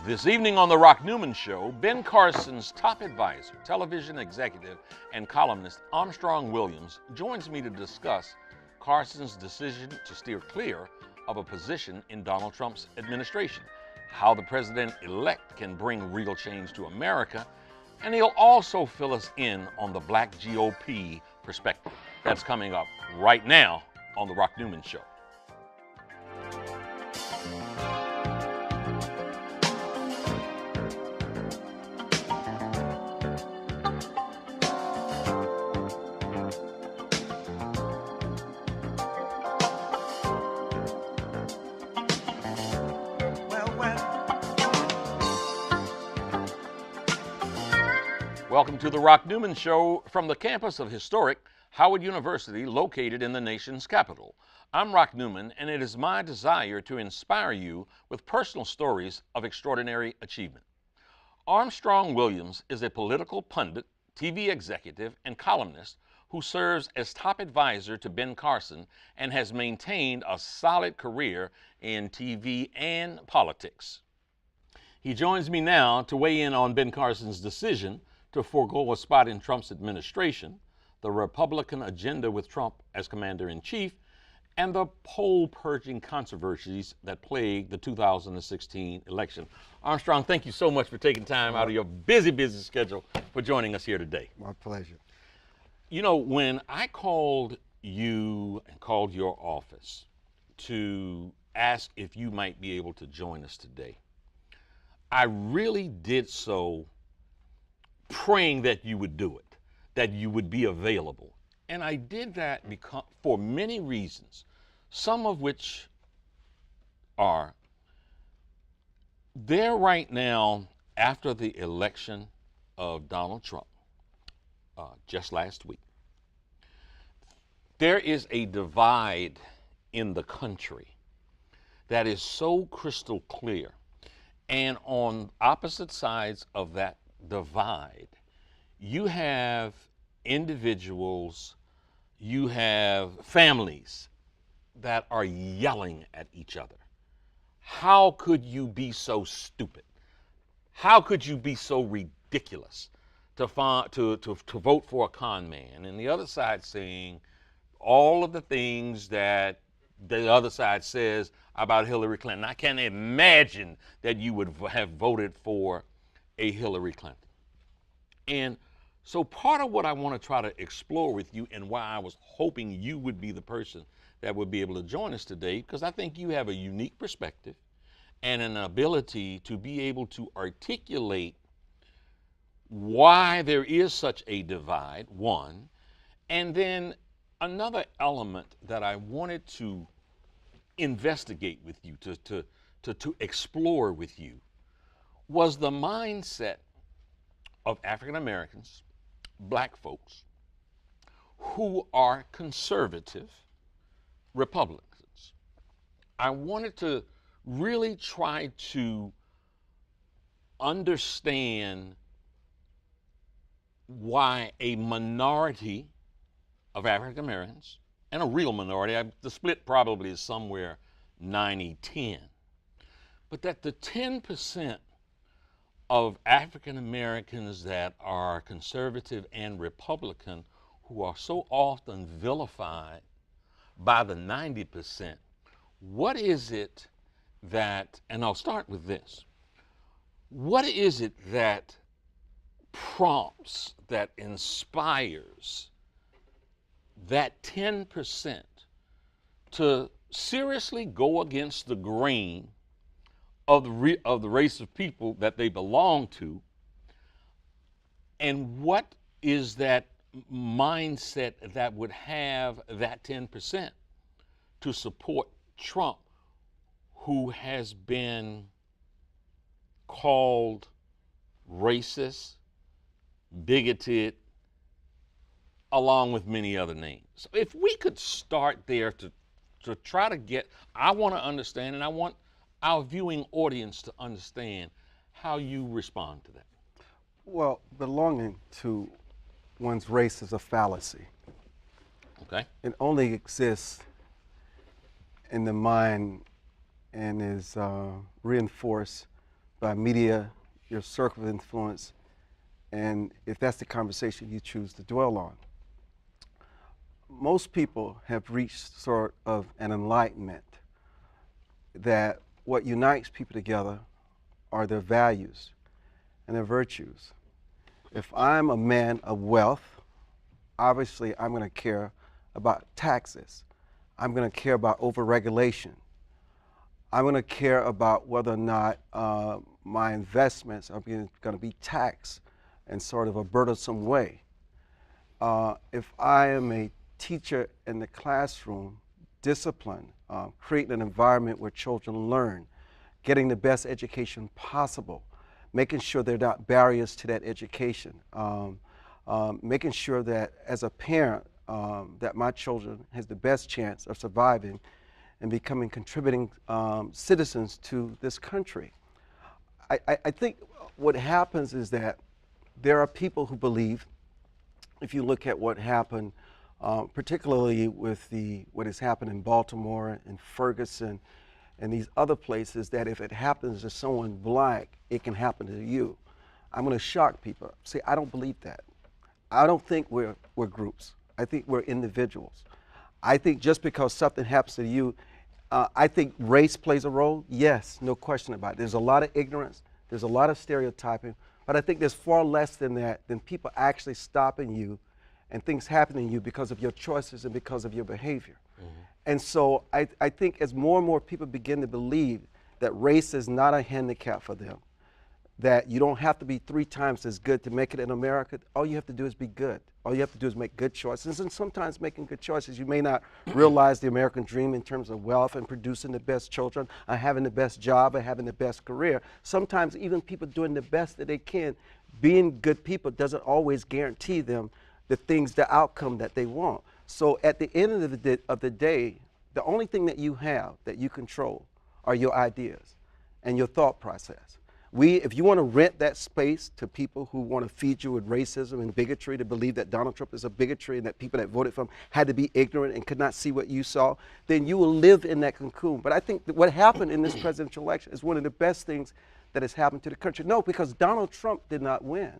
This evening on The Rock Newman Show, Ben Carson's top advisor, television executive, and columnist Armstrong Williams joins me to discuss Carson's decision to steer clear of a position in Donald Trump's administration, how the president-elect can bring real change to America, and he'll also fill us in on the Black GOP perspective. That's coming up right now on The Rock Newman Show. Welcome to the Rock Newman Show from the campus of historic Howard University, located in the nation's capital. I'm Rock Newman, and it is my desire to inspire you with personal stories of extraordinary achievement. Armstrong Williams is a political pundit, TV executive, and columnist who serves as top advisor to Ben Carson and has maintained a solid career in TV and politics. He joins me now to weigh in on Ben Carson's decision to forego a spot in Trump's administration, the Republican agenda with Trump as commander-in-chief, and the poll-purging controversies that plagued the 2016 election. Armstrong, thank you so much for taking time out of your busy schedule for joining us here today. My pleasure. You know, when I called you and called your office to ask if you might be able to join us today, I really did so praying that you would do it, that you would be available. And I did that because, for many reasons, some of which are there right now after the election of Donald Trump just last week. There is a divide in the country that is so crystal clear. And on opposite sides of that divide, you have individuals, you have families that are yelling at each other. How could you be so stupid? How could you be so ridiculous to vote for a con man? And the other side saying all of the things that the other side says about Hillary Clinton. I can't imagine that you would have voted for a Hillary Clinton. And so part of what I want to try to explore with you, and why I was hoping you would be the person that would be able to join us today, because I think you have a unique perspective and an ability to be able to articulate why there is such a divide, one, and then another element that I wanted to investigate with you, to explore with you, was the mindset of African Americans, black folks, who are conservative Republicans. I wanted to really try to understand why a minority of African Americans, and a real minority, the split probably is somewhere 90-10, but that the 10% of African Americans that are conservative and Republican, who are so often vilified by the 90%, what is it that, and I'll start with this, what is it that prompts, that inspires that 10% to seriously go against the grain of the race of people that they belong to? And what is that mindset that would have that 10% to support Trump, who has been called racist, bigoted, along with many other names? So if we could start there to try to get, I want to understand, and I want our viewing audience to understand how you respond to that. Well, belonging to one's race is a fallacy. Okay. It only exists in the mind and is reinforced by media, your circle of influence, and if that's the conversation you choose to dwell on. Most people have reached sort of an enlightenment that what unites people together are their values and their virtues. If I'm a man of wealth, obviously I'm going to care about taxes. I'm going to care about overregulation. I'm going to care about whether or not my investments are going to be taxed in sort of a burdensome way. If I am a teacher in the classroom, discipline, creating an environment where children learn, getting the best education possible, making sure there are not barriers to that education, making sure that as a parent that my children has the best chance of surviving and becoming contributing citizens to this country. I think what happens is that there are people who believe, if you look at what happened, particularly with what has happened in Baltimore and Ferguson and these other places, that if it happens to someone black, it can happen to you. I'm going to shock people. See, I don't believe that. I don't think we're groups. I think we're individuals. I think just because something happens to you, I think race plays a role. Yes, no question about it. There's a lot of ignorance. There's a lot of stereotyping. But I think there's far less than that, than people actually stopping you and things happening to you because of your choices and because of your behavior. Mm-hmm. And so I think as more and more people begin to believe that race is not a handicap for them, that you don't have to be 3 times as good to make it in America. All you have to do is be good. All you have to do is make good choices. And sometimes making good choices, you may not realize the American dream in terms of wealth and producing the best children, or having the best job, or having the best career. Sometimes even people doing the best that they can, being good people doesn't always guarantee them the outcome that they want. So at the end of the day, the only thing that you have that you control are your ideas and your thought process. If you want to rent that space to people who want to feed you with racism and bigotry, to believe that Donald Trump is a bigotry and that people that voted for him had to be ignorant and could not see what you saw, then you will live in that cocoon. But I think that what happened in this presidential election is one of the best things that has happened to the country. No, because Donald Trump did not win.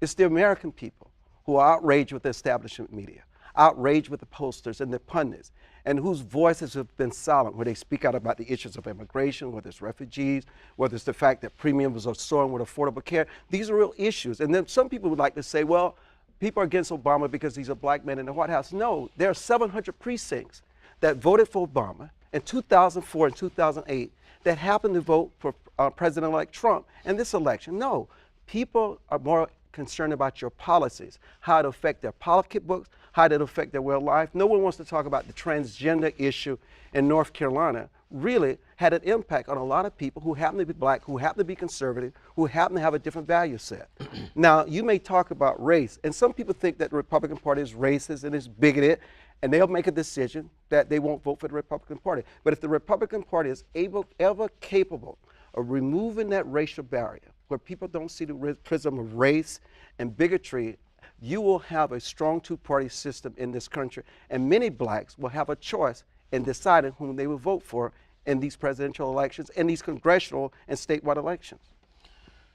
It's the American people who are outraged with the establishment media, outraged with the posters and the pundits, and whose voices have been silent, where they speak out about the issues of immigration, whether it's refugees, whether it's the fact that premiums are soaring with affordable care. These are real issues. And then some people would like to say, well, people are against Obama because he's a black man in the White House. No, there are 700 precincts that voted for Obama in 2004 and 2008 that happened to vote for President-elect Trump in this election. No, people are more concerned about your policies, how it affect their pocketbooks, how it affect their way of life. No one wants to talk about the transgender issue in North Carolina. Really had an impact on a lot of people who happen to be black, who happen to be conservative, who happen to have a different value set. Now, you may talk about race, and some people think that the Republican Party is racist and is bigoted, and they'll make a decision that they won't vote for the Republican Party. But if the Republican Party is ever capable of removing that racial barrier, where people don't see the prism of race and bigotry, you will have a strong 2-party system in this country, and many blacks will have a choice in deciding whom they will vote for in these presidential elections and these congressional and statewide elections.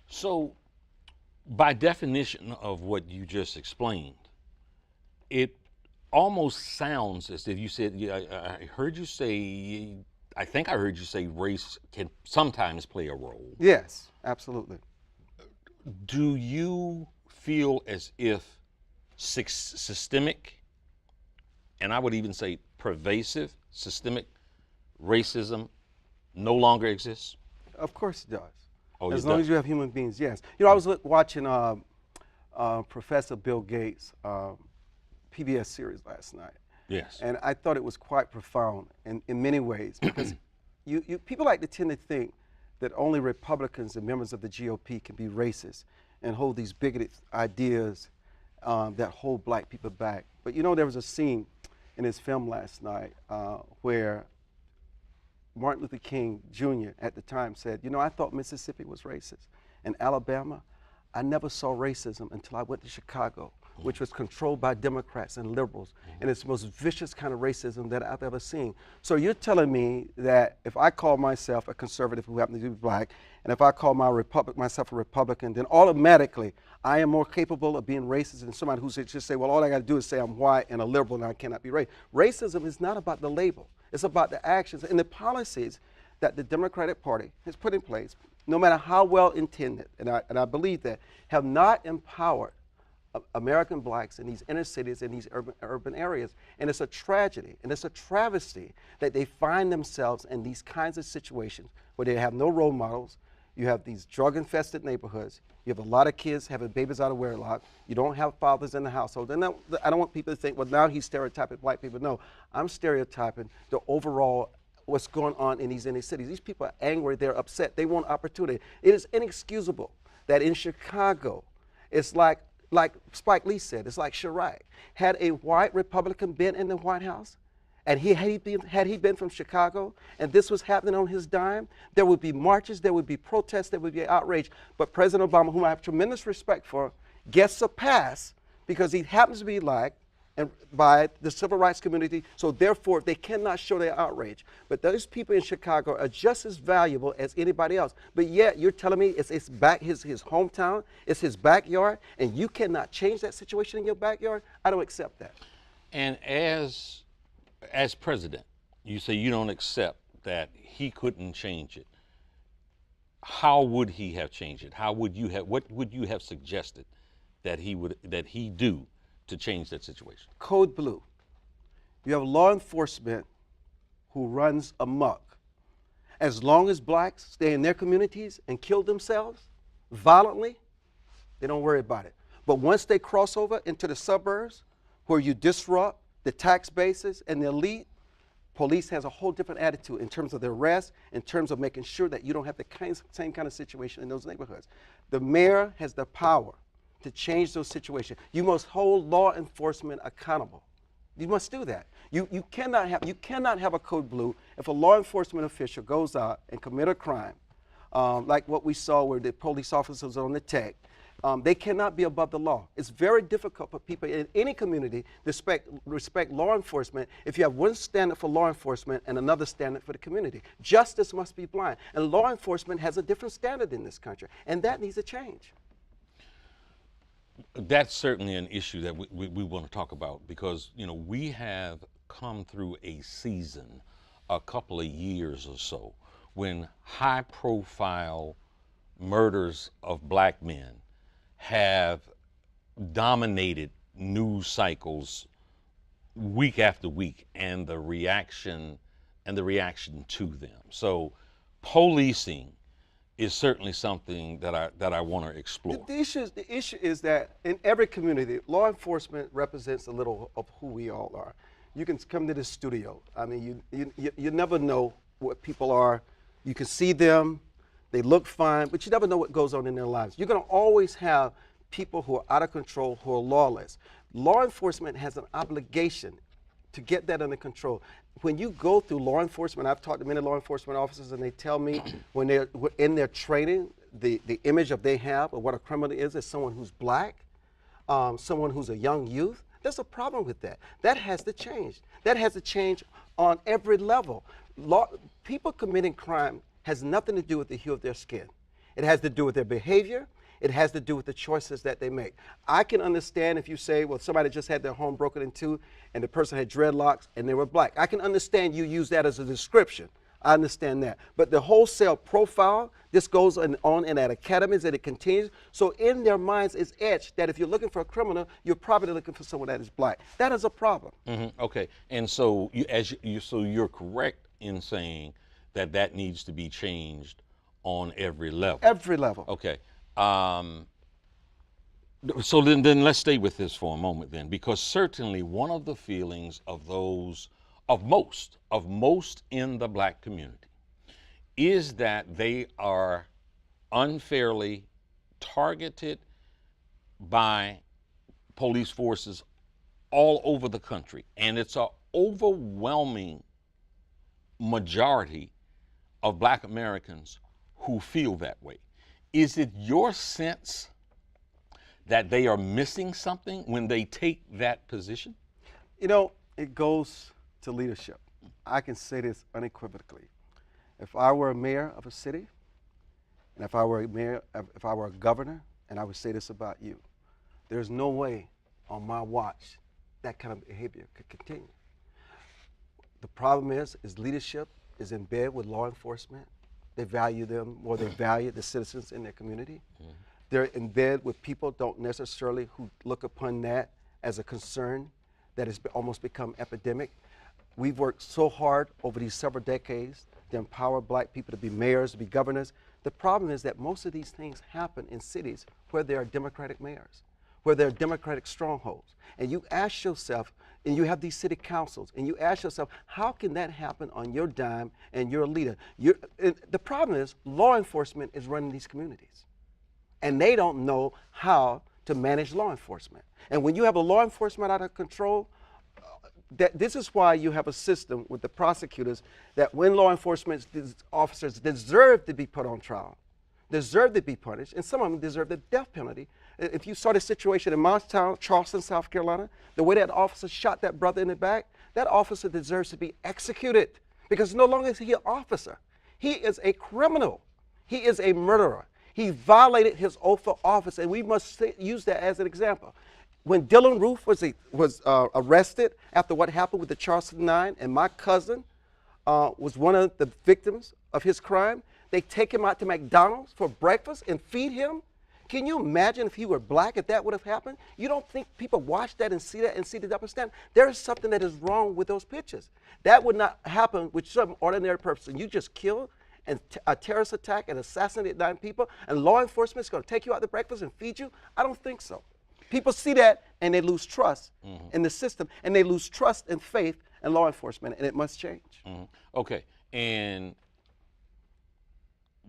So, by definition of what you just explained, it almost sounds as if you said, I heard you say, I think I heard you say race can sometimes play a role. Yes, absolutely. Do you feel as if systemic, and I would even say pervasive, systemic racism no longer exists? Of course it does. Oh, as long as you have human beings, yes. You know, I was watching Professor Bill Gates' PBS series last night. Yes. And I thought it was quite profound in many ways, because people like to tend to think that only Republicans and members of the GOP can be racist and hold these bigoted ideas that hold black people back. But you know, there was a scene in his film last night where Martin Luther King Jr. at the time said, you know, I thought Mississippi was racist. In Alabama, I never saw racism until I went to Chicago, which was controlled by Democrats and liberals, and it's the most vicious kind of racism that I've ever seen. So you're telling me that if I call myself a conservative who happens to be black, And if I call myself a Republican, then automatically I am more capable of being racist than somebody who's just say, well, all I got to do is say I'm white and a liberal and I cannot be racist. Racism is not about the label. It's about the actions and the policies that the Democratic Party has put in place, no matter how well intended, and I believe that, have not empowered American blacks in these inner cities, in these urban areas. And it's a tragedy and it's a travesty that they find themselves in these kinds of situations where they have no role models. You have these drug-infested neighborhoods. You have a lot of kids having babies out of wedlock. You don't have fathers in the household. And I don't want people to think, well, now he's stereotyping black people. No, I'm stereotyping the overall what's going on in these inner cities. These people are angry. They're upset. They want opportunity. It is inexcusable that in Chicago, it's like Spike Lee said, it's like Chirac. Had a white Republican been in the White House, and had he been from Chicago, and this was happening on his dime, there would be marches, there would be protests, there would be outrage. But President Obama, whom I have tremendous respect for, gets a pass because he happens to be liked by the civil rights community, so therefore they cannot show their outrage. But those people in Chicago are just as valuable as anybody else. But yet you're telling me it's his hometown, it's his backyard, and you cannot change that situation in your backyard? I don't accept that. And as president, you say you don't accept that he couldn't change it. How would he have changed it? What would you have suggested that he do to change that situation? Code blue. You have law enforcement who runs amok. As long as blacks stay in their communities and kill themselves violently, they don't worry about it. But once they cross over into the suburbs where you disrupt the tax bases and the elite, police has a whole different attitude in terms of their arrest, in terms of making sure that you don't have the same kind of situation in those neighborhoods. The mayor has the power to change those situations. You must hold law enforcement accountable. You must do that. You cannot have a code blue if a law enforcement official goes out and commit a crime, like what we saw where the police officers on the tech. They cannot be above the law. It's very difficult for people in any community to respect law enforcement if you have one standard for law enforcement and another standard for the community. Justice must be blind. And law enforcement has a different standard in this country, and that needs to change. That's certainly an issue that we want to talk about because, we have come through a season, a couple of years or so, when high-profile murders of black men have dominated news cycles week after week, and the reaction to them. So policing is certainly something that I want to explore. The issue is that in every community, law enforcement represents a little of who we all are. You can come to the studio. I mean, you never know what people are. You can see them, they look fine, but you never know what goes on in their lives. You're going to always have people who are out of control, who are lawless. Law enforcement has an obligation to get that under control. When you go through law enforcement, I've talked to many law enforcement officers, and they tell me when they're in their training, the image of they have of what a criminal is someone who's black, someone who's a young youth. There's a problem with that. That has to change. That has to change on every level. People committing crime has nothing to do with the hue of their skin. It has to do with their behavior. It has to do with the choices that they make. I can understand if you say, well, somebody just had their home broken into and the person had dreadlocks and they were black. I can understand you use that as a description. I understand that. But the wholesale profile, this goes on in at academies and it continues. So in their minds it's etched that if you're looking for a criminal, you're probably looking for someone that is black. That is a problem. Mm-hmm. Okay. And so you're correct in saying that needs to be changed on every level. Every level. Okay. So then let's stay with this for a moment then, because certainly one of the feelings of most in the black community is that they are unfairly targeted by police forces all over the country. And it's an overwhelming majority of black Americans who feel that way. Is it your sense that they are missing something when they take that position? It goes to leadership. I can say this unequivocally. If I were a mayor of a city And if I were a mayor, if I were a governor, and I would say this about you, there's no way on my watch that kind of behavior could continue. The problem is leadership is in bed with law enforcement. They value them more than they value the citizens in their community. Mm-hmm. They're in bed with people don't necessarily who look upon that as a concern that has almost become epidemic. We've worked so hard over these several decades to empower black people to be mayors, to be governors. The problem is that most of these things happen in cities where there are Democratic mayors, where there are Democratic strongholds. And you ask yourself, and you have these city councils, and you ask yourself, how can that happen on your dime and you're a leader? The problem is law enforcement is running these communities, and they don't know how to manage law enforcement. And when you have a law enforcement out of control, this is why you have a system with the prosecutors that when law enforcement officers deserve to be put on trial, deserve to be punished, and some of them deserve the death penalty. If you saw the situation in my town, Charleston, South Carolina, the way that officer shot that brother in the back, that officer deserves to be executed because no longer is he an officer. He is a criminal. He is a murderer. He violated his oath of office, and we must use that as an example. When Dylan Roof was arrested after what happened with the Charleston 9, and my cousin was one of the victims of his crime, they take him out to McDonald's for breakfast and feed him. Can you imagine if he were black, if that would have happened? You don't think people watch that and see the double standard? There is something that is wrong with those pictures. That would not happen with some ordinary person. You just kill and a terrorist attack and assassinate 9 people, and law enforcement is going to take you out to breakfast and feed you? I don't think so. People see that and they lose trust in the system, and they lose trust and faith in law enforcement, and it must change. Okay, and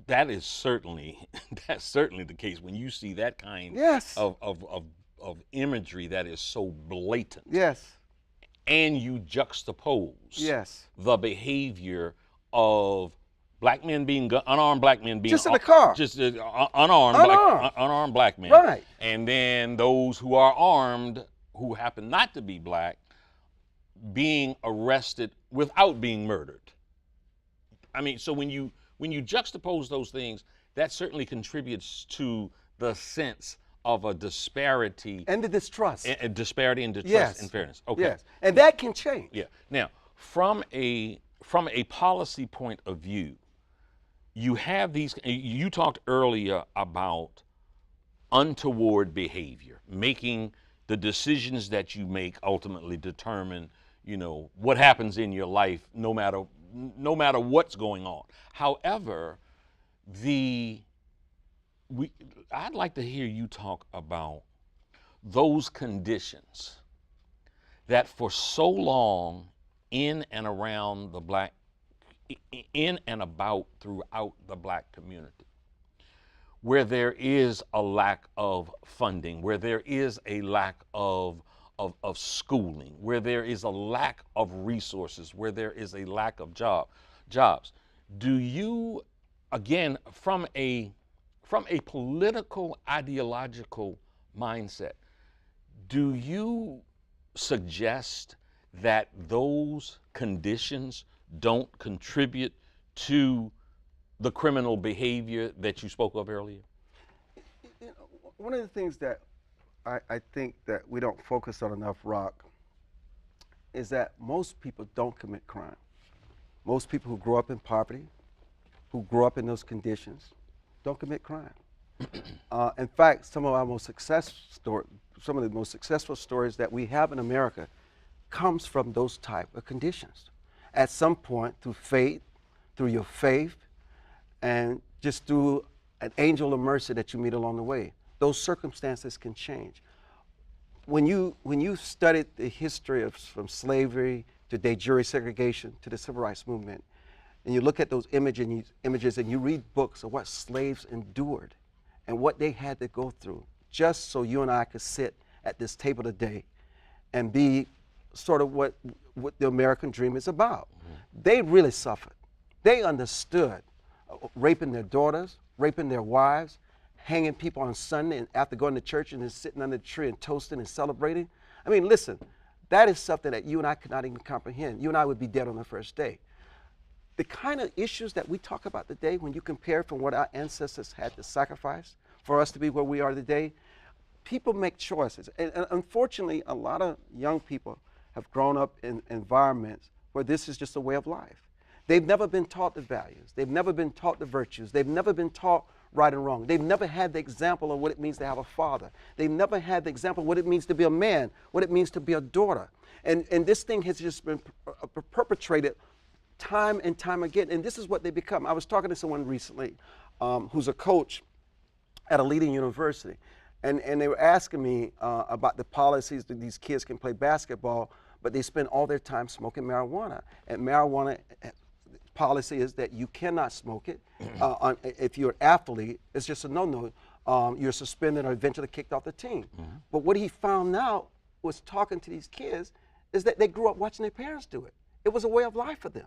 that is certainly the case when you see that kind of imagery that is so blatant. Yes. And you juxtapose the behavior of black men being unarmed black men being just in the car, just unarmed black men, right? And then those who are armed, who happen not to be black, being arrested without being murdered. I mean, so when you juxtapose those things, that certainly contributes to the sense of a disparity and the distrust, a disparity in distrust and fairness. Okay, yes, and that can change. Yeah. Now, from a policy point of view, you have these. You talked earlier about untoward behavior, making the decisions that you make ultimately determine, what happens in your life, no matter what's going on. However, I'd like to hear you talk about those conditions that for so long in and about throughout the black community, where there is a lack of funding, where there is a lack of schooling, where there is a lack of resources, where there is a lack of jobs. Do you, again, from a political ideological mindset, do you suggest that those conditions don't contribute to the criminal behavior that you spoke of earlier? One of the things that I think that we don't focus on enough, Rock, is that most people don't commit crime. Most people who grow up in poverty, who grow up in those conditions, don't commit crime. In fact, some of the most successful stories that we have in America comes from those type of conditions. At some point, through faith, through your faith, and just through an angel of mercy that you meet along the way, those circumstances can change. When you studied the history from slavery to de jure segregation to the civil rights movement, and you look at those images and you read books of what slaves endured and what they had to go through just so you and I could sit at this table today and be sort of what the American dream is about. They really suffered. They understood raping their daughters, raping their wives, hanging people on Sunday and after going to church and then sitting under the tree and toasting and celebrating. I mean, listen, that is something that you and I could not even comprehend. You and I would be dead on the first day. the kind of issues that we talk about today, when you compare from what our ancestors had to sacrifice for us to be where we are today, people make choices. And unfortunately, a lot of young people have grown up in environments where this is just a way of life. They've never been taught the values. They've never been taught the virtues. They've never been taught right and wrong. They've never had the example of what it means to have a father. They've never had the example of what it means to be a man, what it means to be a daughter. And this thing has just been perpetrated time and time again. And this is what they become. I was talking to someone recently who's a coach at a leading university. And they were asking me about the policies that these kids can play basketball, but they spend all their time smoking marijuana. And marijuana policy is that you cannot smoke it. If you're an athlete, it's just a no-no. You're suspended or eventually kicked off the team. But what he found out was talking to these kids is that they grew up watching their parents do it. It was a way of life for them.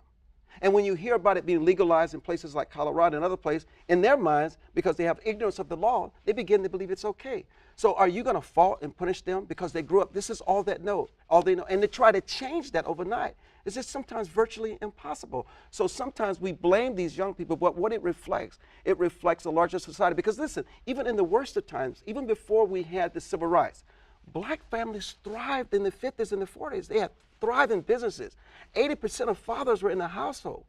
And when you hear about it being legalized in places like Colorado and other places, in their minds, because they have ignorance of the law, they begin to believe it's okay. So are you going to fault and punish them because they grew up? This is all they know. And to try to change that overnight is just sometimes virtually impossible. So sometimes we blame these young people, but what it reflects a larger society. Because listen, even in the worst of times, even before we had the civil rights, black families thrived in the 50s and the 40s. They had thriving businesses. 80% of fathers were in the household.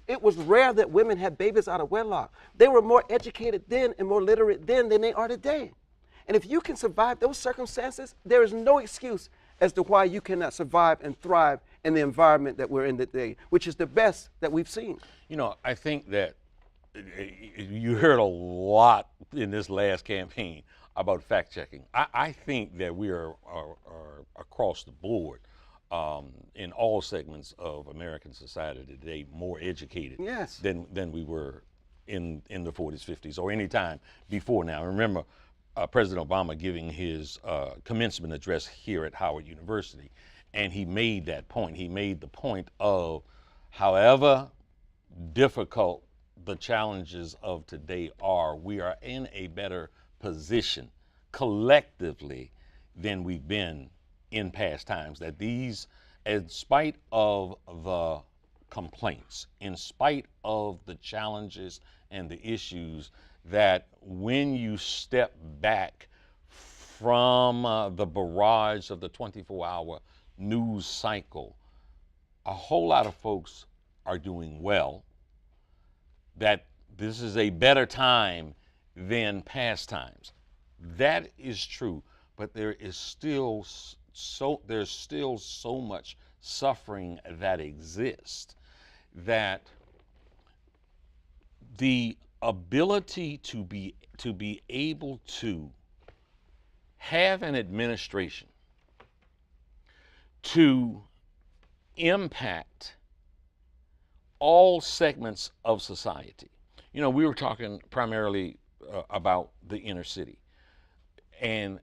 It was rare that women had babies out of wedlock. They were more educated then and more literate then than they are today. And if you can survive those circumstances, there is no excuse as to why you cannot survive and thrive in the environment that we're in today, which is the best that we've seen. You know, I think that you heard a lot in this last campaign about fact checking. I think that we are across the board in all segments of American society today more educated than we were in the 40s, 50s, or any time before now. Remember President Obama giving his commencement address here at Howard University, and he made that point. He made the point of however difficult the challenges of today are, we are in a better position collectively than we've been in past times. That these, in spite of the complaints, in spite of the challenges and the issues, that when you step back from the barrage of the 24-hour news cycle, a whole lot of folks are doing well, that this is a better time than past times. That is true, but there's still so much suffering that exists, that the ability to be able to have an administration to impact all segments of society. You know, we were talking primarily about the inner city, and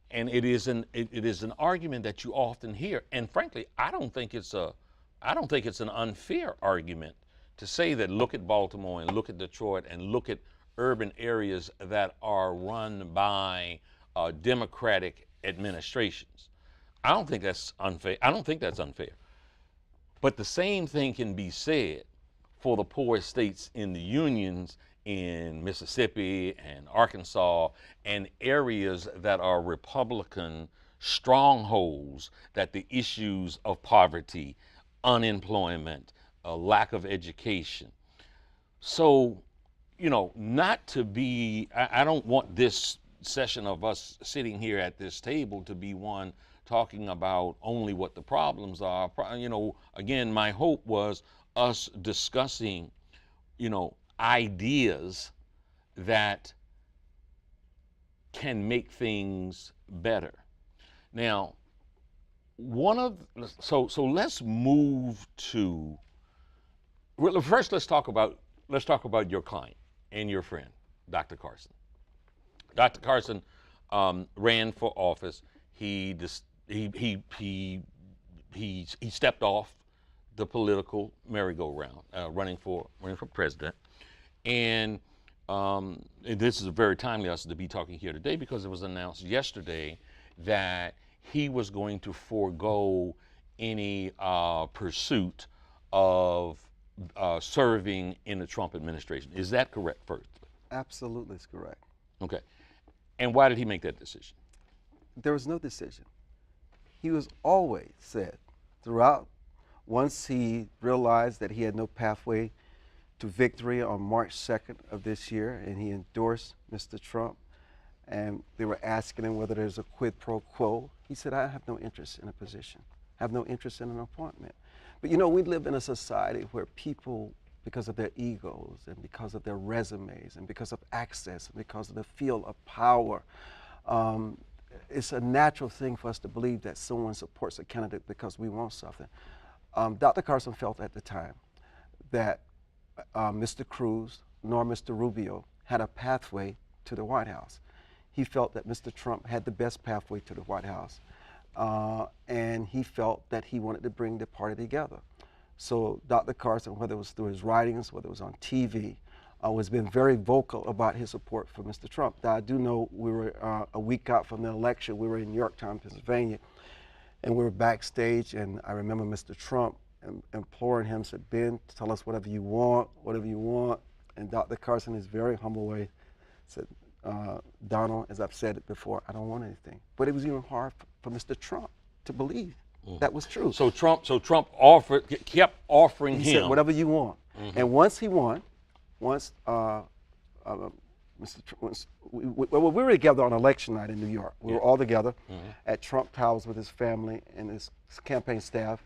it is an argument that you often hear, and frankly, I don't think it's an unfair argument to say that look at Baltimore and look at Detroit and look at urban areas that are run by Democratic administrations. I don't think that's unfair. But the same thing can be said for the poorest states in the unions in Mississippi and Arkansas and areas that are Republican strongholds, that the issues of poverty, unemployment, a lack of education. So, you know, not to be, I don't want this session of us sitting here at this table to be one talking about only what the problems are. You know, again, my hope was us discussing, you know, ideas that can make things better. Now, so let's move to, well, first let's talk about your client and your friend, Dr. Carson. Dr. Carson ran for office. He stepped off the political merry-go-round, running for president, and this is very timely us to be talking here today because it was announced yesterday that he was going to forego any pursuit of serving in the Trump administration. Is that correct, first? Absolutely is correct. Okay. And why did he make that decision? There was no decision. He was always said throughout, once he realized that he had no pathway to victory on March 2nd of this year, and he endorsed Mr. Trump, and they were asking him whether there's a quid pro quo. He said, I have no interest in a position. I have no interest in an appointment. But you know, we live in a society where people, because of their egos and because of their resumes and because of access and because of the feel of power, it's a natural thing for us to believe that someone supports a candidate because we want something. Dr. Carson felt at the time that Mr. Cruz nor Mr. Rubio had a pathway to the White House. He felt that Mr. Trump had the best pathway to the White House. And he felt that he wanted to bring the party together. So Dr. Carson, whether it was through his writings, whether it was on TV, has been very vocal about his support for Mr. Trump. Now, I do know we were a week out from the election. We were in Yorktown, Pennsylvania, and we were backstage, and I remember Mr. Trump imploring him, said, Ben, tell us whatever you want, whatever you want. And Dr. Carson, in his very humble way, said, Donald, as I've said it before, I don't want anything. But it was even hard for Mr. Trump to believe that was true. So Trump kept offering him. He said, whatever you want. And once he won, once we were together on election night in New York. We were all together at Trump Towers with his family and his campaign staff.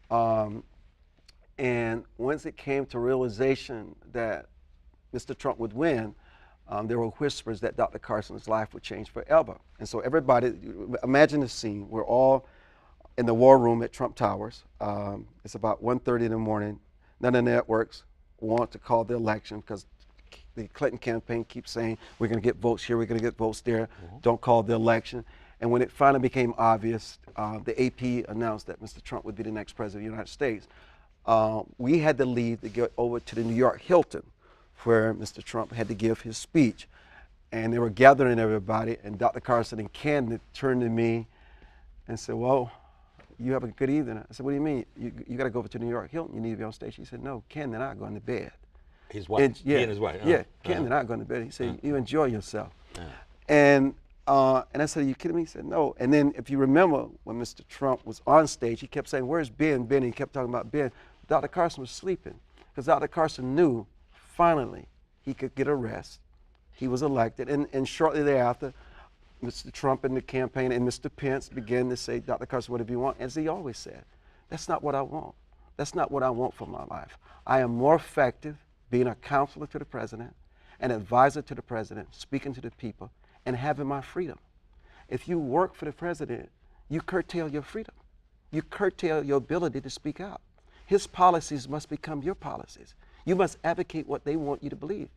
And once it came to realization that Mr. Trump would win, there were whispers that Dr. Carson's life would change forever. And so everybody, imagine the scene. We're all in the war room at Trump Towers. It's about 1:30 in the morning. None of the networks want to call the election because the Clinton campaign keeps saying, we're going to get votes here, we're going to get votes there, don't call the election. And when it finally became obvious, the AP announced that Mr. Trump would be the next president of the United States. We had to leave to get over to the New York Hilton, where Mr. Trump had to give his speech. And they were gathering everybody, and Dr. Carson and Ken turned to me and said, well, you have a good evening. I said, what do you mean? You got to go over to New York Hilton, you need to be on stage. He said, no, Ken and I are going to bed. His wife? He and his wife? Yeah, Ken and I are going to bed. He said, you enjoy yourself. And I said, are you kidding me? He said, no. And then if you remember when Mr. Trump was on stage, he kept saying, where's Ben? Ben, and he kept talking about Ben. Dr. Carson was sleeping because Dr. Carson knew finally he could get a rest. He was elected. And shortly thereafter, Mr. Trump and the campaign and Mr. Pence began to say, Dr. Carson, whatever you want. As he always said, that's not what I want. That's not what I want for my life. I am more effective being a counselor to the president, an advisor to the president, speaking to the people, and having my freedom. If you work for the president, you curtail your freedom. You curtail your ability to speak out. His policies must become your policies. You must advocate what they want you to believe.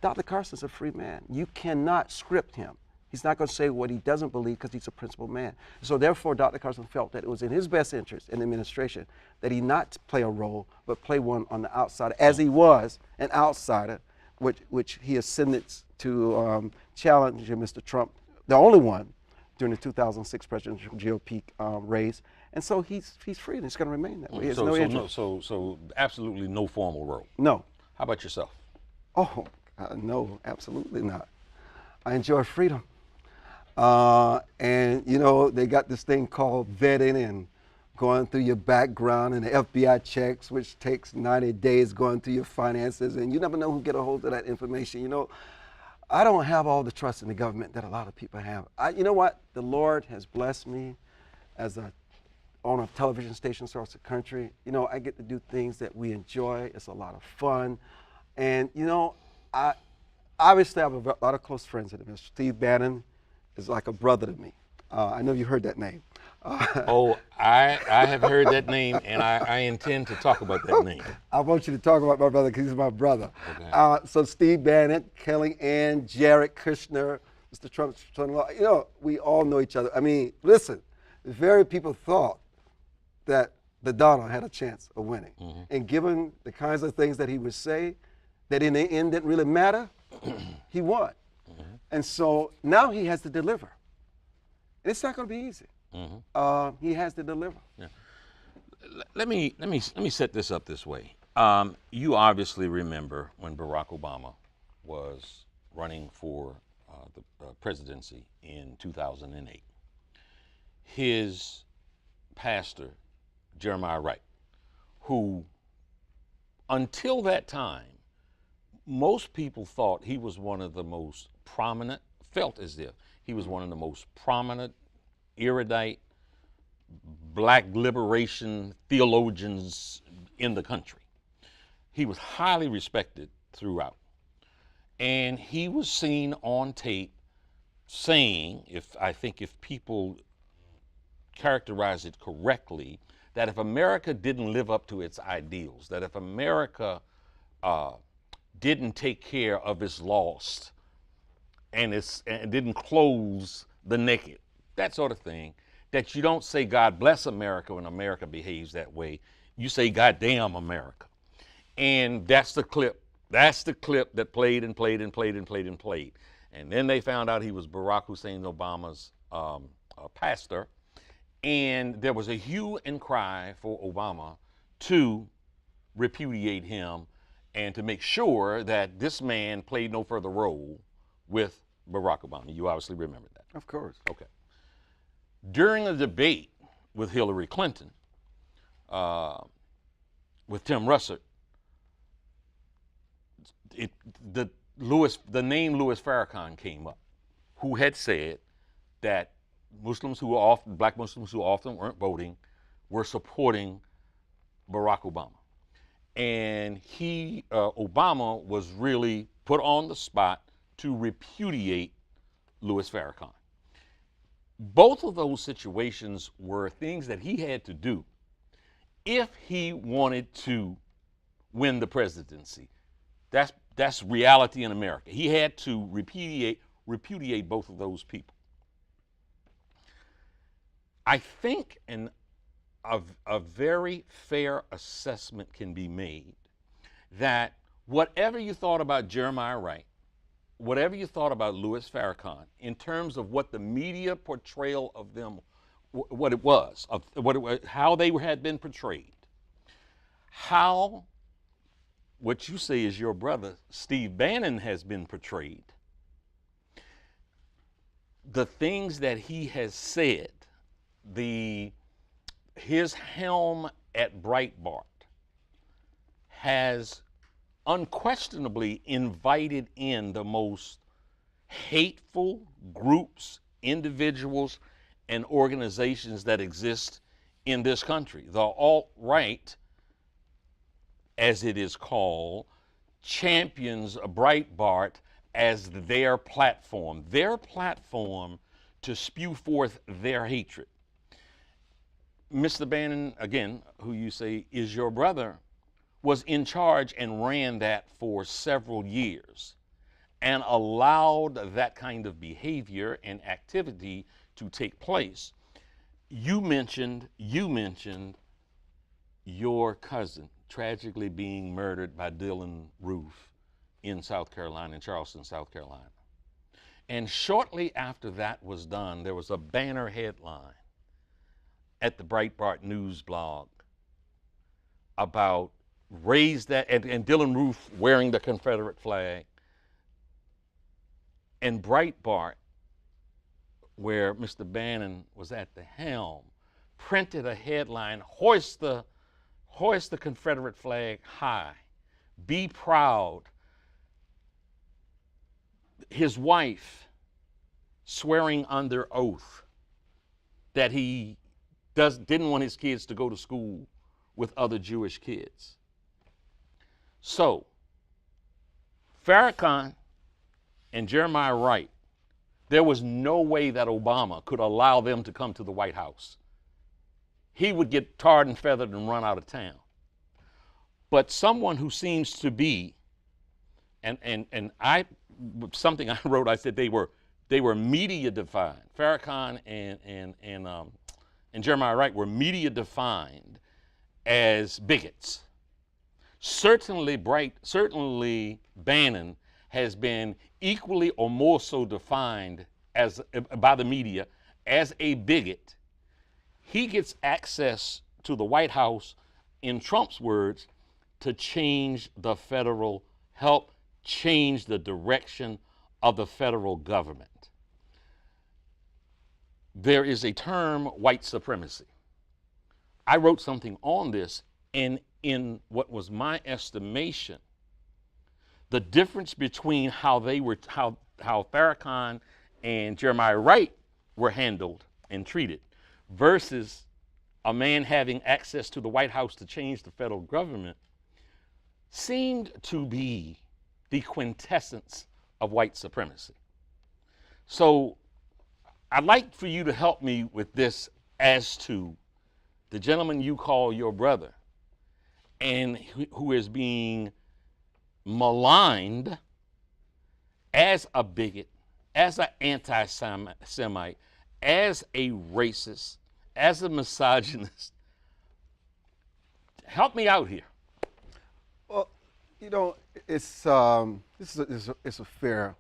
Dr. Carson's a free man. You cannot script him. He's not going to say what he doesn't believe because he's a principled man. So therefore, Dr. Carson felt that it was in his best interest in the administration that he not play a role, but play one on the outside, as he was an outsider, which he ascended to challenge Mr. Trump, the only one, during the 2006 presidential GOP race. And so he's free, and it's going to remain that way. He has no interest. So absolutely no formal role? No. How about yourself? Oh, no, absolutely not. I enjoy freedom. And, you know, they got this thing called vetting and going through your background and the FBI checks, which takes 90 days going through your finances, and you never know who get a hold of that information. You know, I don't have all the trust in the government that a lot of people have. You know what? The Lord has blessed me as a owner of television stations across the country. You know, I get to do things that we enjoy. It's a lot of fun. And, you know, obviously, I have a lot of close friends in it. Mr. Steve Bannon is like a brother to me. I know you heard that name. Oh, I have heard that name, and I intend to talk about that name. I want you to talk about my brother because he's my brother. Okay. So Steve Bannon, Kellyanne, Jared Kushner, Mr. Trump's son-in-law, you know, we all know each other. I mean, listen, very people thought that the Donald had a chance of winning. And given the kinds of things that he would say, that in the end didn't really matter, he won. And so now he has to deliver. And it's not going to be easy. He has to deliver. Yeah. Let me set this up this way. You obviously remember when Barack Obama was running for the presidency in 2008. His pastor, Jeremiah Wright, who until that time, most people thought he was one of the most prominent, felt as if he was one of the most prominent, erudite, black liberation theologians in the country. He was highly respected throughout. And he was seen on tape saying, I think if people characterize it correctly, that if America didn't live up to its ideals, that if America didn't take care of its lost and didn't clothe the naked, that sort of thing, that you don't say God bless America when America behaves that way. You say God damn America. And that's the clip. That's the clip that played and played and played and played and played. And then they found out he was Barack Hussein Obama's pastor. And there was a hue and cry for Obama to repudiate him and to make sure that this man played no further role with Barack Obama. You obviously remember that. Of course. Okay. During a debate with Hillary Clinton, with Tim Russert, the name Louis Farrakhan came up, who had said that black Muslims who often weren't voting were supporting Barack Obama. And Obama was really put on the spot to repudiate Louis Farrakhan. Both of those situations were things that he had to do if he wanted to win the presidency. That's reality in America. He had to repudiate both of those people. I think a very fair assessment can be made that whatever you thought about Jeremiah Wright, whatever you thought about Louis Farrakhan, in terms of what the media portrayal of them, what it was, how they had been portrayed, how what you say is your brother, Steve Bannon, has been portrayed, the things that he has said, his helm at Breitbart has unquestionably invited in the most hateful groups, individuals, and organizations that exist in this country. The alt-right, as it is called, champions Breitbart as their platform to spew forth their hatred. Mr. Bannon, again, who you say is your brother, was in charge and ran that for several years and allowed that kind of behavior and activity to take place. You mentioned your cousin tragically being murdered by Dylan Roof in South Carolina, in Charleston, South Carolina. And shortly after that was done, there was a banner headline at the Breitbart News blog about raise that, and Dylan Roof wearing the Confederate flag. And Breitbart, where Mr. Bannon was at the helm, printed a headline, hoist the Confederate flag high, be proud. His wife swearing under oath that he didn't want his kids to go to school with other Jewish kids. So, Farrakhan and Jeremiah Wright, there was no way that Obama could allow them to come to the White House. He would get tarred and feathered and run out of town. But someone who seems to be, something I wrote, I said they were media defined. Farrakhan and Jeremiah Wright were media defined as bigots. Certainly Bannon has been equally or more so defined by the media as a bigot. He gets access to the White House, in Trump's words, to change the federal, help change the direction of the federal government. There is a term, white supremacy. I wrote something on this, and in what was my estimation, the difference between how Farrakhan and Jeremiah Wright were handled and treated versus a man having access to the White House to change the federal government seemed to be the quintessence of white supremacy. So I'd like for you to help me with this as to the gentleman you call your brother and who is being maligned as a bigot, as an anti-Semite, as a racist, as a misogynist. Help me out here. Well, you know, it's it's a fair,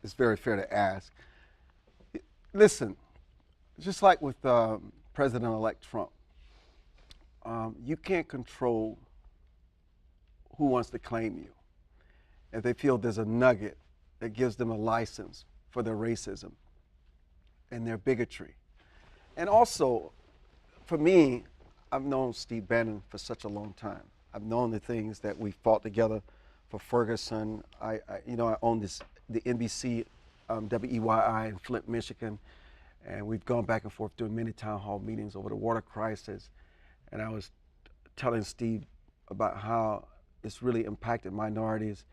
it's very fair to ask. Listen, just like with President-elect Trump, you can't control who wants to claim you. If they feel there's a nugget that gives them a license for their racism and their bigotry. And also, for me, I've known Steve Bannon for such a long time. I've known the things that we fought together for Ferguson. I own the NBC WEYI in Flint, Michigan, and we've gone back and forth doing many town hall meetings over the water crisis. And I was telling Steve about how it's really impacted minorities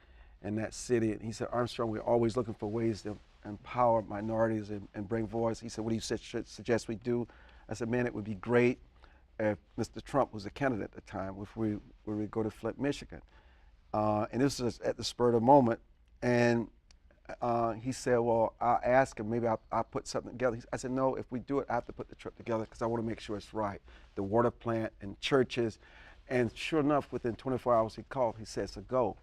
in that city. And he said, Armstrong, we're always looking for ways to empower minorities and bring voice. He said, what do you suggest we do? I said, man, it would be great if Mr. Trump was a candidate at the time, if we go to Flint, Michigan. And this was at the spur of the moment. And he said, well, I'll ask him, maybe I'll put something together. I said, no, if we do it, I have to put the trip together because I want to make sure it's right. The water plant and churches. And sure enough, within 24 hours, he called. He said, it's a go.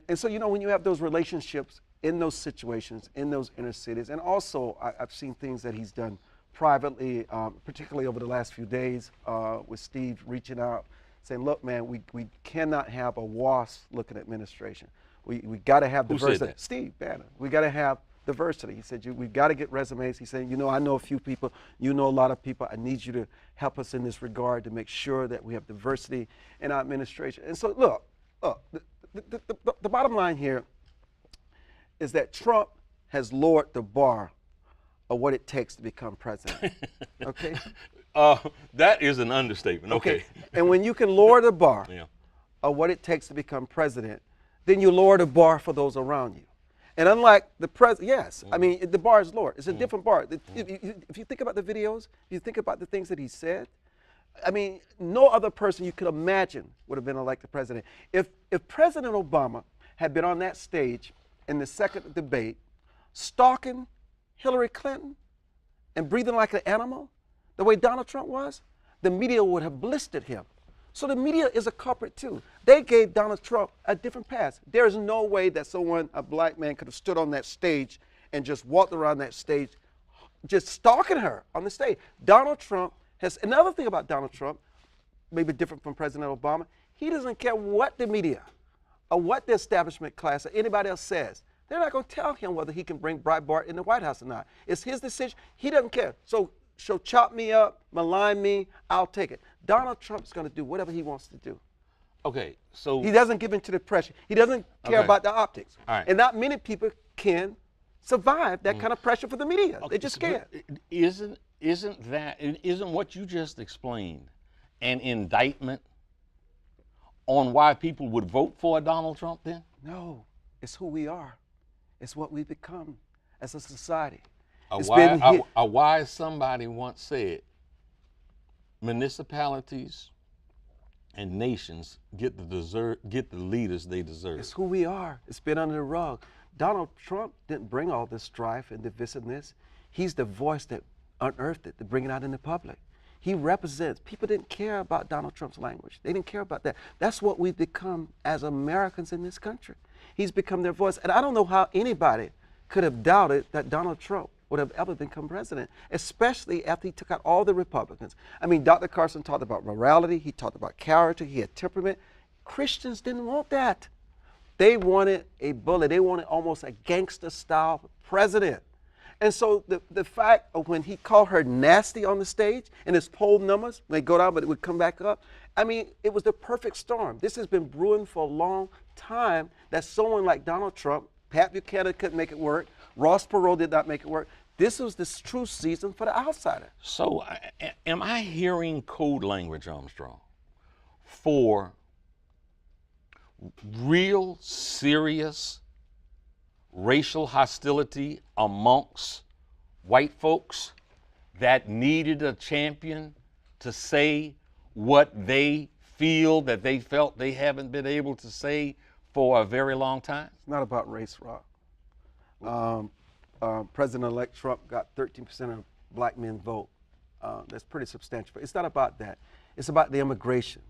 And so, you know, when you have those relationships in those situations, in those inner cities, and also I've seen things that he's done privately, particularly over the last few days with Steve reaching out, saying, look, man, we cannot have a WASP-looking administration. We got to have diversity. Who said that? Steve Bannon. We got to have diversity. He said, we've got to get resumes. He said, you know, I know a few people. You know a lot of people. I need you to help us in this regard to make sure that we have diversity in our administration. And so, look, the bottom line here is that Trump has lowered the bar of what it takes to become president. Okay? That is an understatement. Okay. And when you can lower the bar Yeah. of what it takes to become president, then you lower the bar for those around you. And unlike the president, yes, I mean, the bar is lowered. It's a different bar. If you think about the videos, if you think about the things that he said, I mean, no other person you could imagine would have been elected president. If President Obama had been on that stage in the second debate, stalking Hillary Clinton and breathing like an animal, the way Donald Trump was, the media would have blistered him. So the media is a culprit too. They gave Donald Trump a different pass. There is no way that someone, a black man, could have stood on that stage and just walked around that stage just stalking her on the stage. Donald Trump has, another thing about Donald Trump, maybe different from President Obama, he doesn't care what the media or what the establishment class or anybody else says. They're not going to tell him whether he can bring Breitbart in the White House or not. It's his decision. He doesn't care. So chop me up, malign me, I'll take it. Donald Trump's going to do whatever he wants to do. Okay, so He doesn't give in to the pressure. He doesn't care Okay. about the optics. All right. And not many people can survive that kind of pressure for the media. They just can't. Isn't what you just explained an indictment on why people would vote for Donald Trump then? No, it's who we are. It's what we've become as a society. A wise somebody once said, municipalities and nations get the leaders they deserve. It's who we are. It's been under the rug. Donald Trump didn't bring all this strife and divisiveness. He's the voice that unearthed it to bring it out in the public. He represents. People didn't care about Donald Trump's language. They didn't care about that. That's what we've become as Americans in this country. He's become their voice. And I don't know how anybody could have doubted that Donald Trump would have ever become president, especially after he took out all the Republicans. I mean, Dr. Carson talked about morality. He talked about character. He had temperament. Christians didn't want that. They wanted a bully. They wanted almost a gangster-style president. And so the fact of when he called her nasty on the stage and his poll numbers, they go down, but it would come back up. I mean, it was the perfect storm. This has been brewing for a long time that someone like Donald Trump, Pat Buchanan couldn't make it work, Ross Perot did not make it work. This was the true season for the outsider. So am I hearing code language, Armstrong, for real serious racial hostility amongst white folks that needed a champion to say what they feel that they felt they haven't been able to say for a very long time? It's not about race, Rob. President-elect Trump got 13% of black men vote. That's pretty substantial. It's not about that. It's about the immigration.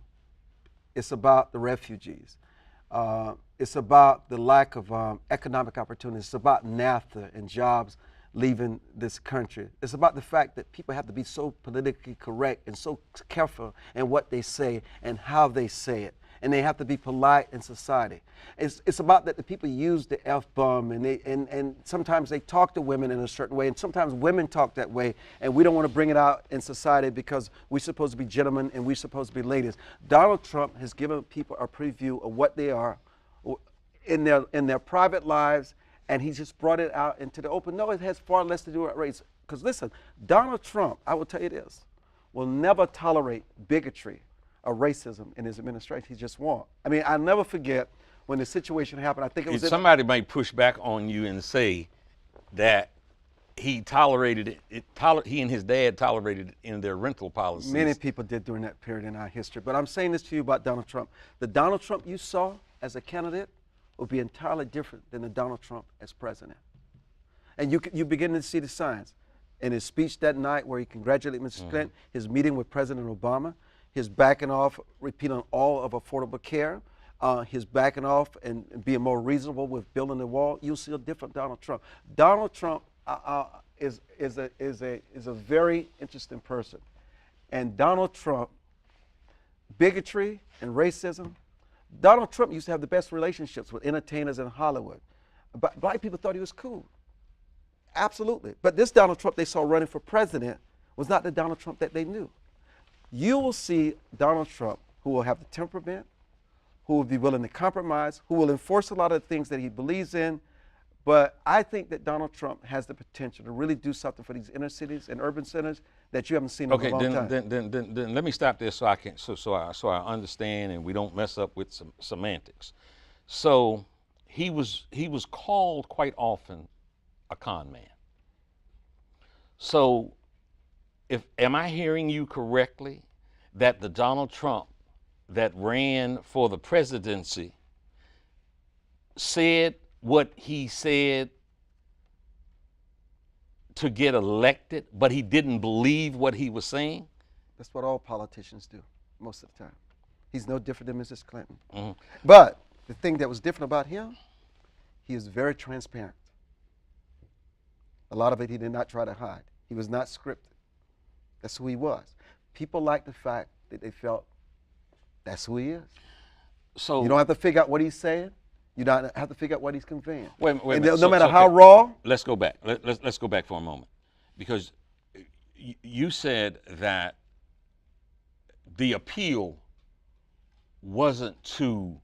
It's about the refugees. It's about the lack of economic opportunities. It's about NAFTA and jobs leaving this country. It's about the fact that people have to be so politically correct and so careful in what they say and how they say it. And they have to be polite in society. It's about that the people use the F-bomb and sometimes they talk to women in a certain way and sometimes women talk that way and we don't want to bring it out in society because we're supposed to be gentlemen and we're supposed to be ladies. Donald Trump has given people a preview of what they are in their private lives, and he's just brought it out into the open. No, it has far less to do with race. Because listen, Donald Trump, I will tell you this, will never tolerate bigotry or racism in his administration. He just won't. I mean, I'll never forget when the situation happened. I think it was somebody might push back on you and say that he tolerated it. He and his dad tolerated it in their rental policies. Many people did during that period in our history. But I'm saying this to you about Donald Trump. The Donald Trump you saw as a candidate will be entirely different than the Donald Trump as president. And you begin to see the signs. In his speech that night where he congratulated Mr. Clinton, his meeting with President Obama, his backing off, repealing all of affordable care, his backing off and being more reasonable with building the wall, you'll see a different Donald Trump. Donald Trump is a very interesting person. And Donald Trump, bigotry and racism, Donald Trump used to have the best relationships with entertainers in Hollywood. But black people thought he was cool. Absolutely. But this Donald Trump they saw running for president was not the Donald Trump that they knew. You will see Donald Trump who will have the temperament, who will be willing to compromise, who will enforce a lot of the things that he believes in. But I think that Donald Trump has the potential to really do something for these inner cities and urban centers that you haven't seen in a long time. Then let me stop there so I understand and we don't mess up with some semantics. So he was called quite often a con man. So am I hearing you correctly that the Donald Trump that ran for the presidency said what he said to get elected, but he didn't believe what he was saying? That's what all politicians do most of the time. He's no different than Mrs. Clinton. Mm-hmm. But the thing that was different about him, he is very transparent. A lot of it he did not try to hide. He was not scripted. That's who he was. People like the fact that they felt that's who he is. So you don't have to figure out what he's saying. You don't have to figure out what he's conveying. Wait a minute. No matter how raw. Let's go back. Let's go back for a moment, because you said that the appeal wasn't to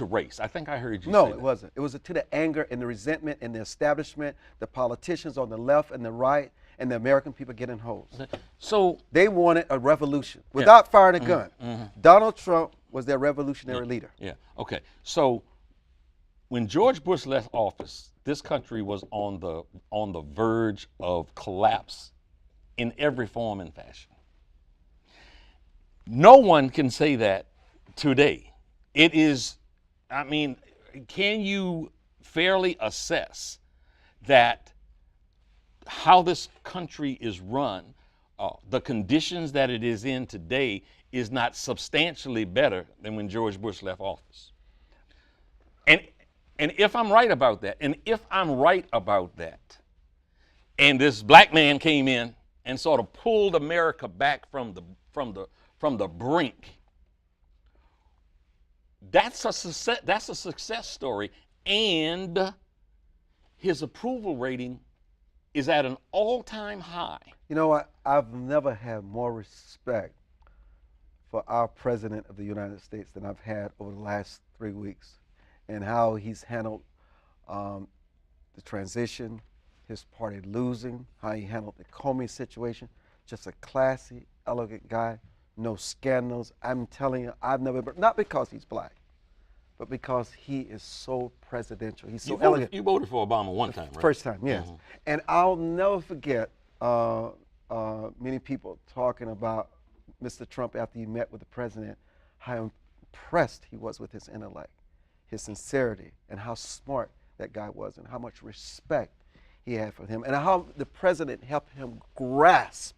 race. I think I heard you say that. No, it wasn't. It was to the anger and the resentment and the establishment, the politicians on the left and the right, and the American people getting hosed. So they wanted a revolution without firing a gun. Donald Trump was their revolutionary leader. Yeah. Okay. So when George Bush left office, this country was on the verge of collapse in every form and fashion. No one can say that today. It is, I mean, can you fairly assess that how this country is run, the conditions that it is in today is not substantially better than when George Bush left office? And if I'm right about that, and this black man came in and sort of pulled America back from the brink That's a success story, and his approval rating is at an all-time high. You know what? I've never had more respect for our President of the United States than I've had over the last 3 weeks, and how he's handled the transition, his party losing, how he handled the Comey situation. Just a classy, elegant guy, no scandals. I'm telling you, I've never, not because he's black, but because he is so presidential. He's so elegant. You voted for Obama one time, right? First time, yes. Mhm. And I'll never forget many people talking about Mr. Trump after he met with the president, how impressed he was with his intellect, his sincerity, and how smart that guy was, and how much respect he had for him, and how the president helped him grasp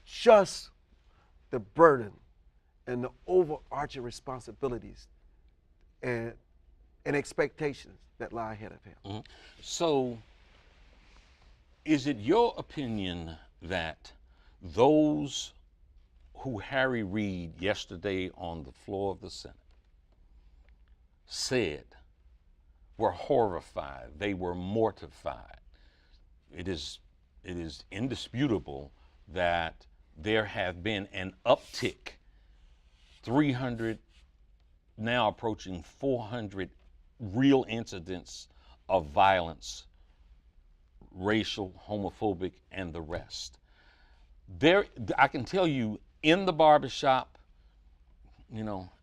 just the burden and the overarching responsibilities and expectations that lie ahead of him. Mm-hmm. So, is it your opinion that those who Harry Reid yesterday on the floor of the Senate said were horrified, they were mortified? It is indisputable that there have been an uptick, 300, now approaching 400 real incidents of violence, racial, homophobic, and the rest. There, I can tell you, in the barbershop,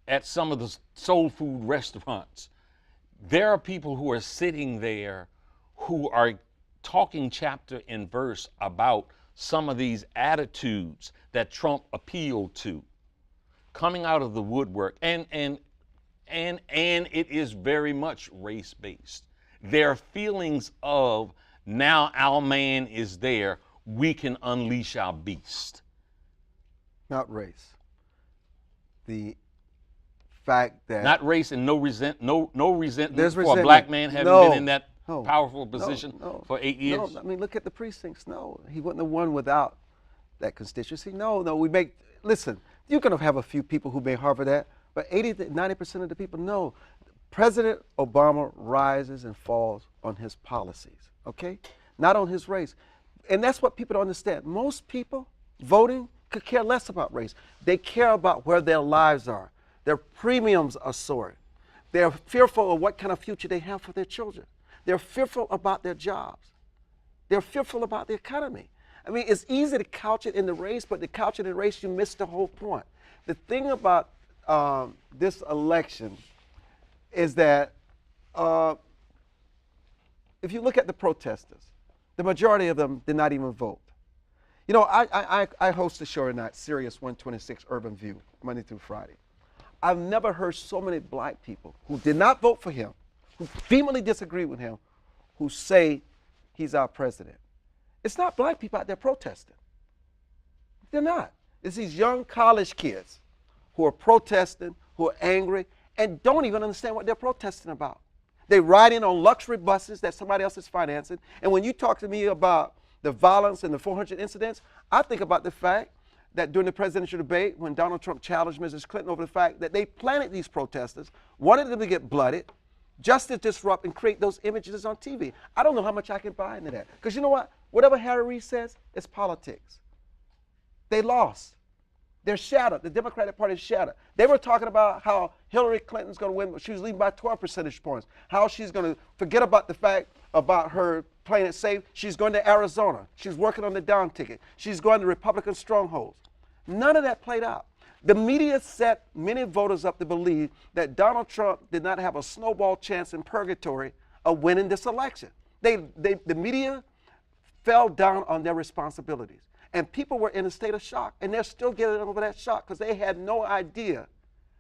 at some of the soul food restaurants, there are people who are sitting there who are talking chapter and verse about some of these attitudes that Trump appealed to, coming out of the woodwork, and it is very much race-based. There are feelings of, now our man is there, we can unleash our beast. Not race. The fact that not race, and no resentment There's for a resentment. black man having No. been in that No. powerful position No. for 8 years. No, I mean, look at the precincts. No, he wouldn't have won without that constituency. No, listen, you're going to have a few people who may harbor that, but 80 to 90% of the people, no. President Obama rises and falls on his policies, okay? Not on his race. And that's what people don't understand. Most people voting could care less about race. They care about where their lives are. Their premiums are soaring. They're fearful of what kind of future they have for their children. They're fearful about their jobs. They're fearful about the economy. I mean, it's easy to couch it in the race, but to couch it in race, you miss the whole point. The thing about this election is that if you look at the protesters, the majority of them did not even vote. You know, I host a show tonight, Sirius 126 Urban View, Monday through Friday. I've never heard so many black people who did not vote for him, who vehemently disagree with him, who say he's our president. It's not black people out there protesting. They're not. It's these young college kids who are protesting, who are angry, and don't even understand what they're protesting about. They ride in on luxury buses that somebody else is financing. And when you talk to me about the violence and the 400 incidents, I think about the fact that during the presidential debate, when Donald Trump challenged Mrs. Clinton over the fact that they planted these protesters, wanted them to get blooded, just to disrupt and create those images on TV. I don't know how much I can buy into that. Because you know what? Whatever Harry Reid says, it's politics. They lost. They're shattered. The Democratic Party is shattered. They were talking about how Hillary Clinton's going to win, but she was leading by 12 percentage points. How she's going to forget about the fact about her playing it safe. She's going to Arizona. She's working on the down ticket. She's going to Republican strongholds. None of that played out. The media set many voters up to believe that Donald Trump did not have a snowball chance in purgatory of winning this election. The media fell down on their responsibilities. And people were in a state of shock, and they're still getting over that shock because they had no idea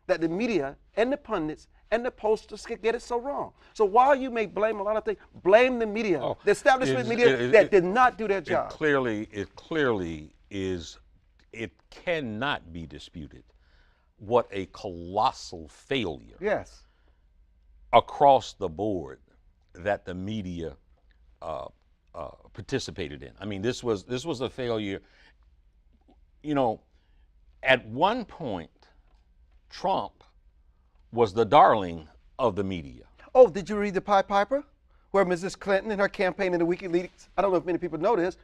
that the media and the pundits and the posters could get it so wrong. So while you may blame a lot of things, blame the media, the establishment media that did not do their job. It clearly is, it cannot be disputed what a colossal failure Yes. across the board that the media participated in. I mean, this was a failure. You know, at one point, Trump was the darling of the media. Oh, did you read the Pied Piper? Where Mrs. Clinton in her campaign in the WikiLeaks, I don't know if many people know this,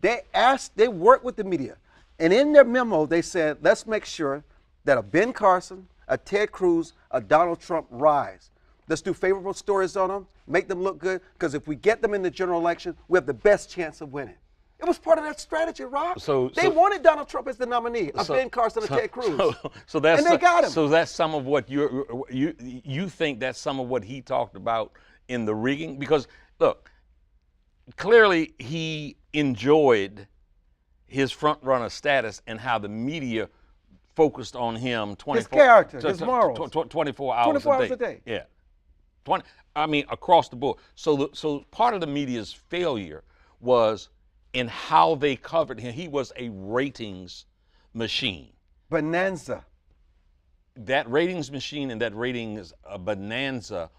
they worked with the media. And in their memo, they said, let's make sure that a Ben Carson, a Ted Cruz, a Donald Trump rise. Let's do favorable stories on them, make them look good, because if we get them in the general election, we have the best chance of winning. It was part of that strategy, Rob. They wanted Donald Trump as the nominee of Ben Carson and Ted Cruz. And they got him. So that's some of what you think that's some of what he talked about in the rigging? Because, look, clearly he enjoyed his front-runner status and how the media focused on him 24 his character, his morals. 24 hours 24 hours a day. Yeah. Across the board. So part of the media's failure was in how they covered him. He was a ratings machine. Bonanza. That ratings machine and that ratings bonanza,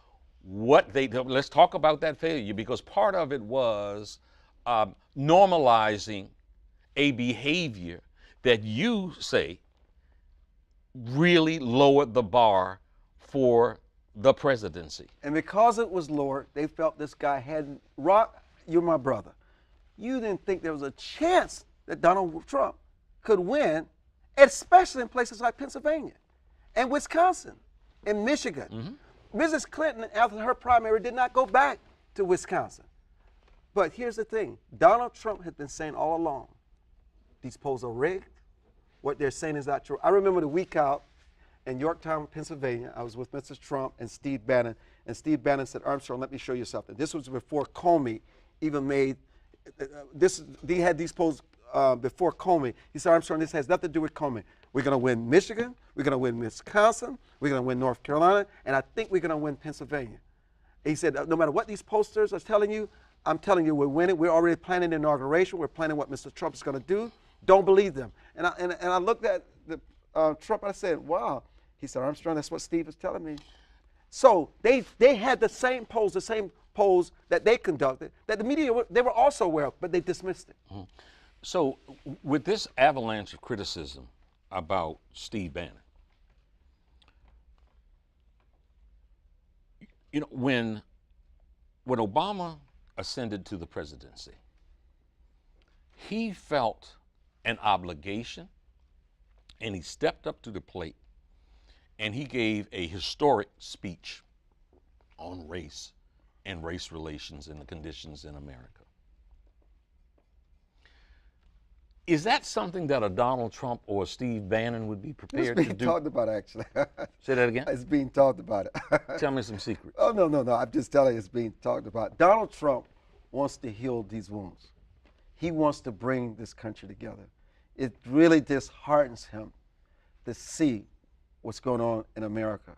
let's talk about that failure, because part of it was normalizing a behavior that you say really lowered the bar for the presidency. And because it was lowered, they felt this guy hadn't, you're my brother. You didn't think there was a chance that Donald Trump could win, especially in places like Pennsylvania and Wisconsin and Michigan. Mm-hmm. Mrs. Clinton, after her primary, did not go back to Wisconsin. But here's the thing. Donald Trump had been saying all along, these polls are rigged. What they're saying is not true. I remember the week out in Yorktown, Pennsylvania, I was with Mrs. Trump and Steve Bannon, and Steve Bannon said, Armstrong, let me show you something. This was before Comey even made, they had these polls before Comey. He said, Armstrong, this has nothing to do with Comey. We're going to win Michigan, we're going to win Wisconsin, we're going to win North Carolina, and I think we're going to win Pennsylvania. He said, no matter what these posters are telling you, I'm telling you we're winning. We're already planning the inauguration. We're planning what Mr. Trump is going to do. Don't believe them. And I looked at Trump and I said, wow. He said, Armstrong, that's what Steve is telling me. So they had the same polls that they conducted, that the media, they were also aware of, but they dismissed it. Mm-hmm. So with this avalanche of criticism about Steve Bannon, you know, when Obama ascended to the presidency, he felt an obligation, and he stepped up to the plate, and he gave a historic speech on race and race relations and the conditions in America. Is that something that a Donald Trump or a Steve Bannon would be prepared to do? It's being talked about, actually. Say that again? It's being talked about. Tell me some secrets. Oh, no. I'm just telling you it's being talked about. Donald Trump wants to heal these wounds. He wants to bring this country together. It really disheartens him to see what's going on in America.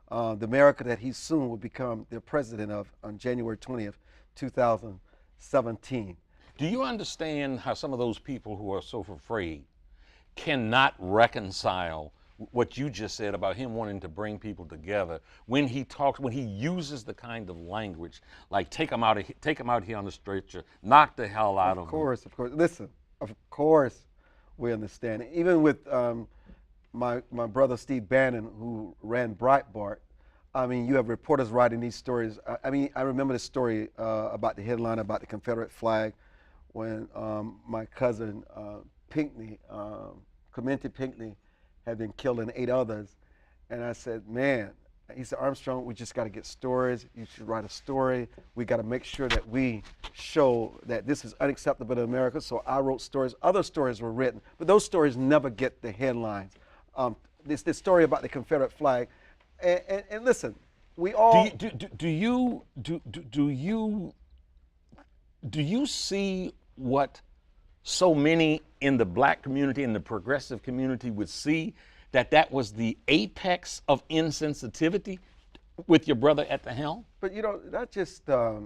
The America that he soon will become the president of on January 20th, 2017. Do you understand how some of those people who are so afraid cannot reconcile what you just said about him wanting to bring people together when he uses the kind of language like take them out here on the stretcher, knock the hell out of them? Of course. Listen, of course we understand. Even with my brother Steve Bannon, who ran Breitbart, I mean, you have reporters writing these stories. I remember the story about the headline about the Confederate flag when my cousin Pinckney, Clemente Pinckney, had been killed and 8 others. And I said, man, he said, Armstrong, we just got to get stories. You should write a story. We got to make sure that we show that this is unacceptable in America. So I wrote stories. Other stories were written, but those stories never get the headlines. This story about the Confederate flag. And listen, we all do you see what so many in the black community and the progressive community would see, that was the apex of insensitivity with your brother at the helm? But you know, not just the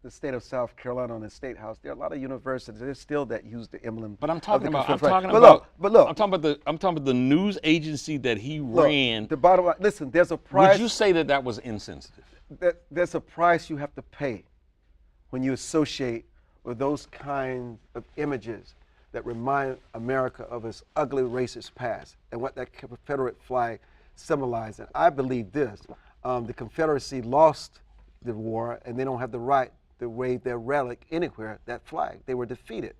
state of South Carolina on the State House. There are a lot of universities that still that use the emblem. But I'm talking about the news agency that he ran. The bottom line, listen, there's a price. Would you say that was insensitive? There's a price you have to pay when you associate with those kinds of images that remind America of its ugly racist past and what that Confederate flag symbolizing. I believe this. The Confederacy lost the war, and they don't have the right to wave their relic anywhere, that flag. They were defeated.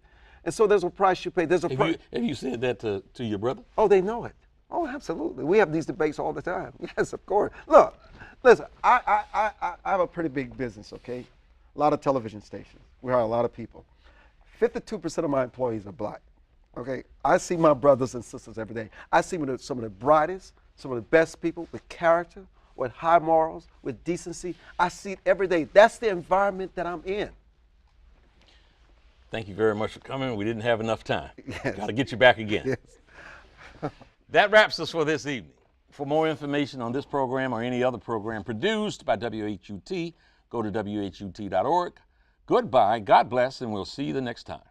And so there's a price you pay. There's a Have you said that to your brother? Oh, they know it. Oh, absolutely. We have these debates all the time. Yes, of course. Look, listen, I have a pretty big business, okay? A lot of television stations. We hire a lot of people. 52% of my employees are black, okay? I see my brothers and sisters every day. I see some of the brightest, some of the best people with character, with high morals, with decency. I see it every day. That's the environment that I'm in. Thank you very much for coming. We didn't have enough time. Yes. Got to get you back again. Yes. That wraps us for this evening. For more information on this program or any other program produced by WHUT, go to WHUT.org. Goodbye, God bless, and we'll see you the next time.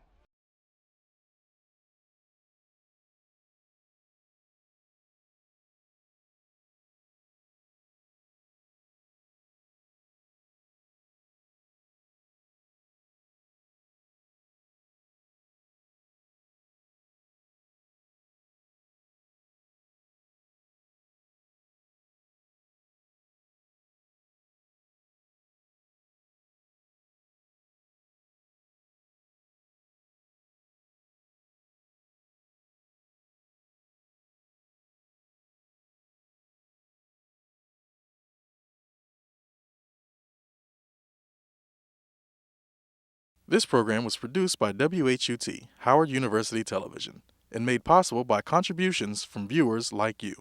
This program was produced by WHUT, Howard University Television, and made possible by contributions from viewers like you.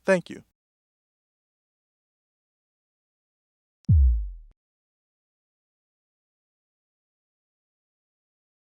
Thank you.